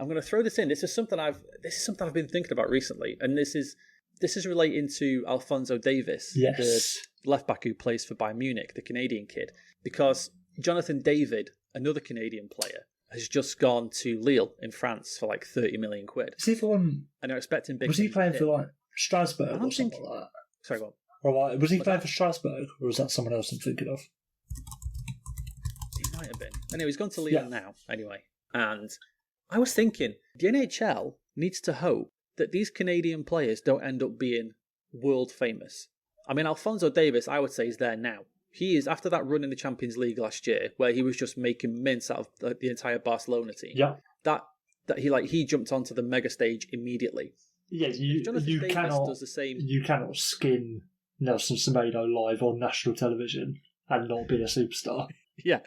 I'm going to throw this in. This is something I've been thinking about recently, and this is relating to Alphonso Davies, the left back who plays for Bayern Munich, the Canadian kid, because Jonathan David, another Canadian player, has just gone to Lille in France for like 30 million quid. Is he the one? And they're expecting big. Was he playing for like Strasbourg or something like that? Sorry, go on. Right, was he playing for Strasbourg, or was that someone else I'm thinking of? He might have been. Anyway, he's gone to Lille now. Anyway, and I was thinking the NHL needs to hope that these Canadian players don't end up being world famous. I mean, Alphonso Davies, I would say, is there now. He is, after that run in the Champions League last year, where he was just making mince out of the entire Barcelona team. Yeah. That he jumped onto the mega stage immediately. Yeah, you cannot does the same. You cannot skin Nelson Semedo live on national television and not be a superstar. Yeah.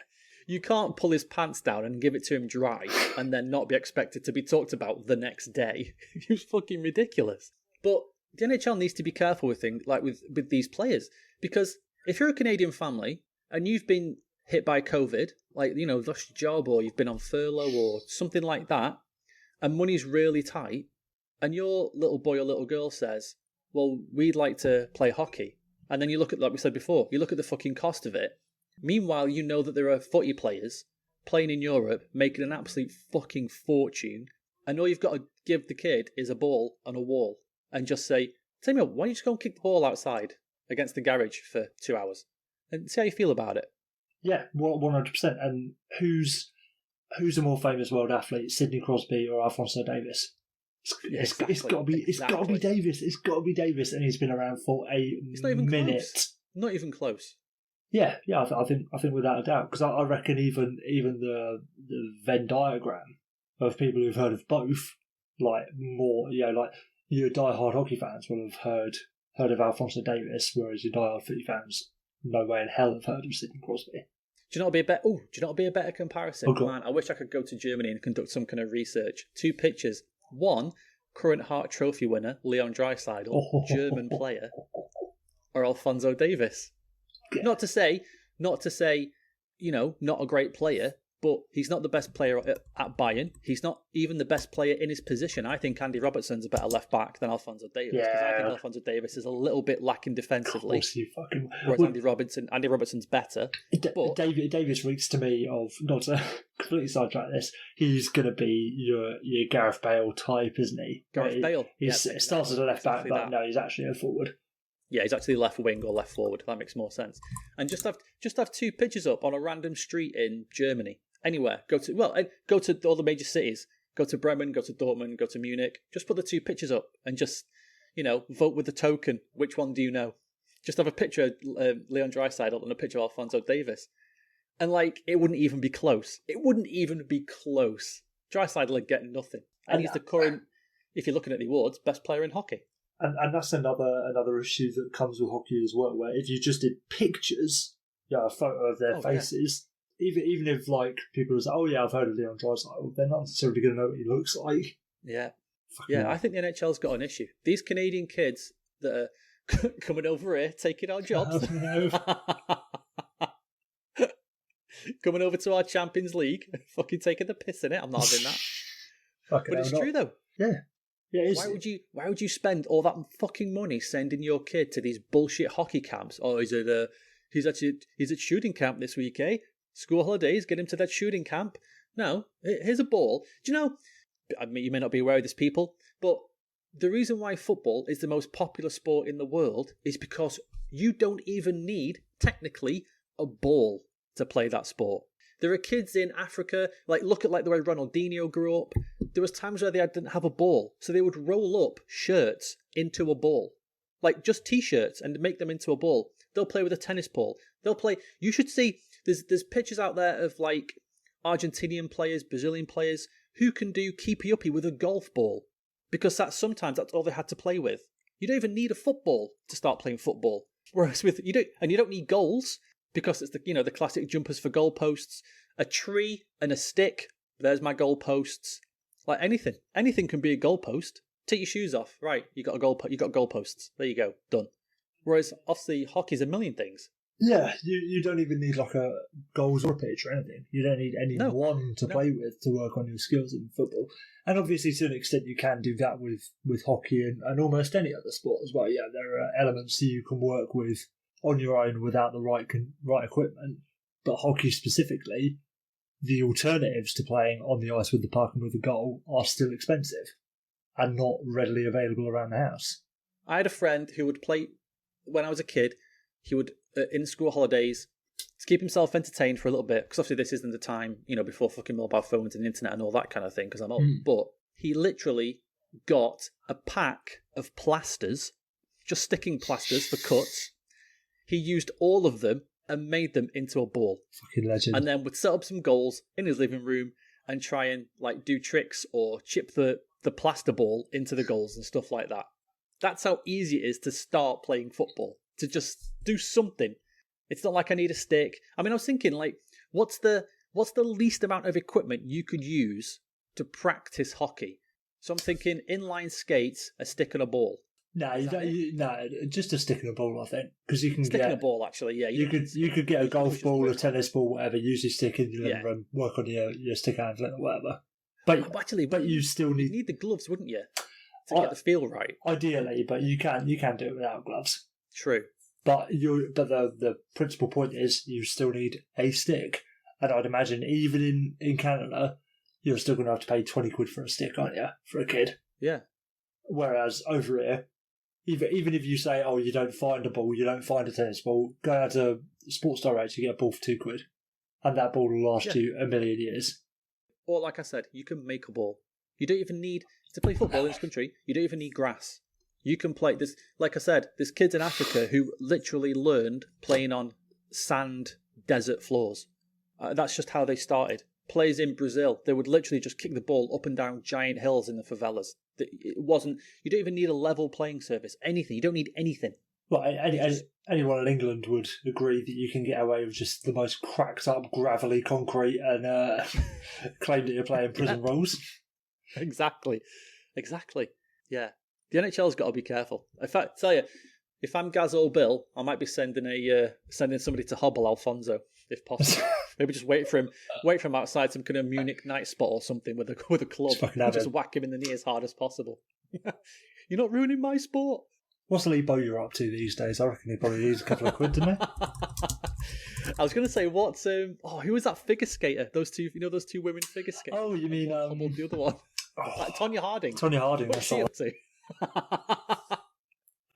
You can't pull his pants down and give it to him dry and then not be expected to be talked about the next day. It's fucking ridiculous. But the NHL needs to be careful with things like with these players, because if you're a Canadian family and you've been hit by COVID, like, you know, lost your job or you've been on furlough or something like that, and money's really tight, and your little boy or little girl says, well, we'd like to play hockey. And then you look at, like we said before, you look at the fucking cost of it. Meanwhile, you know that there are footy players playing in Europe, making an absolute fucking fortune, and all you've got to give the kid is a ball and a wall, and just say, tell me, why don't you just go and kick the ball outside against the garage for 2 hours, and see how you feel about it? Yeah, 100%. And who's a more famous world athlete, Sidney Crosby or Alphonso Davies? It's got to be Davis. It's got to be Davis, and he's been around for a minute. Close. Not even close. Yeah. I think without a doubt, because I reckon even the Venn diagram of people who've heard of both, like more, like your die-hard hockey fans will have heard of Alphonso Davies, whereas your die-hard footy fans, no way in hell have heard of Sidney Crosby. Do you know what would be a better comparison? Oh, man, I wish I could go to Germany and conduct some kind of research. 2 pictures. One, current Hart Trophy winner, Leon Draisaitl, German player, or Alphonso Davies. Yeah. Not to say, not a great player, but he's not the best player at Bayern. He's not even the best player in his position. I think Andy Robertson's a better left back than Alphonso Davies, because I think Alphonso Davies is a little bit lacking defensively. Whereas Andy Robertson's better. Davies reeks to me of, not to completely sidetrack this, he's going to be your Gareth Bale type, isn't he? Gareth Bale. He starts as a left back, but no, he's actually a forward. Yeah, he's actually left wing or left forward. That makes more sense. And just have 2 pictures up on a random street in Germany. Anywhere. Go to all the major cities. Go to Bremen, go to Dortmund, go to Munich. Just put the 2 pictures up and just, vote with the token. Which one do you know? Just have a picture of Leon Draisaitl and a picture of Alphonso Davies. And, it wouldn't even be close. It wouldn't even be close. Draisaitl would get nothing. And he's the current, if you're looking at the awards, best player in hockey. And that's another issue that comes with hockey as well, where if you just did pictures, a photo of their faces, even if people will say, oh yeah, I've heard of Leon Draisaitl, they're not necessarily going to know what he looks like. Yeah. I think the NHL's got an issue. These Canadian kids that are coming over here, taking our jobs, coming over to our Champions League, fucking taking the piss in it. I'm not having that. But it's true though. Yeah. Yeah, why would you spend all that fucking money sending your kid to these bullshit hockey camps? Oh, he's at shooting camp this week, eh? School holidays, get him to that shooting camp. No, here's a ball. Do you know? I mean, you may not be aware of this, people, but the reason why football is the most popular sport in the world is because you don't even need, technically, a ball to play that sport. There are kids in Africa, look at the way Ronaldinho grew up. There was times where they didn't have a ball, so they would roll up shirts into a ball. Just T-shirts, and make them into a ball. They'll play with a tennis ball. They'll play... You should see... There's pictures out there of, Argentinian players, Brazilian players, who can do keepy-uppy with a golf ball. Because that's all they had to play with. You don't even need a football to start playing football. Whereas you don't need goals, because it's the classic jumpers for goalposts, a tree and a stick. There's my goalposts. Anything can be a goalpost. Take your shoes off. Right, you got goalposts. There you go, done. Whereas obviously hockey's a million things. Yeah, you don't even need like a goals or a pitch or anything. You don't need anyone to play with to work on your skills in football. And obviously, to an extent, you can do that with hockey and almost any other sport as well. Yeah, there are elements that you can work with on your own without the right equipment. But hockey specifically, the alternatives to playing on the ice with the puck and with the goal are still expensive and not readily available around the house. I had a friend who would play when I was a kid. He would, in school holidays, to keep himself entertained for a little bit, because obviously this isn't the time, before fucking mobile phones and the internet and all that kind of thing, because I'm old. But he literally got a pack of plasters, just sticking plasters for cuts. He used all of them and made them into a ball. Fucking legend. And then would set up some goals in his living room and try and do tricks or chip the plaster ball into the goals and stuff like that. That's how easy it is to start playing football, to just do something. It's not like I need a stick. I mean, I was thinking, what's the least amount of equipment you could use to practice hockey? So I'm thinking inline skates, a stick and a ball. No, just a stick and a ball, I think, because you can stick and a ball. Actually, yeah. You could get a golf ball, a tennis ball, whatever. Use your stick in your living room, work on your stick handling or whatever. But you still need the gloves, wouldn't you, to get the feel right? Ideally, but you can do it without gloves. True. But the principal point is you still need a stick, and I'd imagine even in Canada, you're still going to have to pay 20 quid for a stick, aren't you, for a kid? Yeah. Whereas over here, even if you say, oh, you don't find a ball, you don't find a tennis ball, go out to Sports Direct, you get a ball for 2 quid, and that ball will last you a million years. Or like I said, you can make a ball. You don't even need to play football in this country. You don't even need grass. You can play this. Like I said, there's kids in Africa who literally learned playing on sand desert floors. That's just how they started. Players in Brazil, they would literally just kick the ball up and down giant hills in the favelas. It wasn't. You don't even need a level playing surface. Anything. You don't need anything. Well, anyone in England would agree that you can get away with just the most cracked up, gravelly concrete and claim that you're playing prison rules. Exactly. Yeah. The NHL's got to be careful. In fact, tell you, if I'm Gazzo Bill, I might be sending somebody to hobble Alphonso, if possible. Maybe just wait for him outside some kind of Munich night spot or something with a club. Just whack him in the knee as hard as possible. You're not ruining my sport. What's Lee Bowyer up to these days? I reckon he probably needs a couple of quid, doesn't he? I was going to say, who was that figure skater? Those two women figure skaters. Oh, you mean the other one? Tonya Harding. Tonya Harding. What's she up to?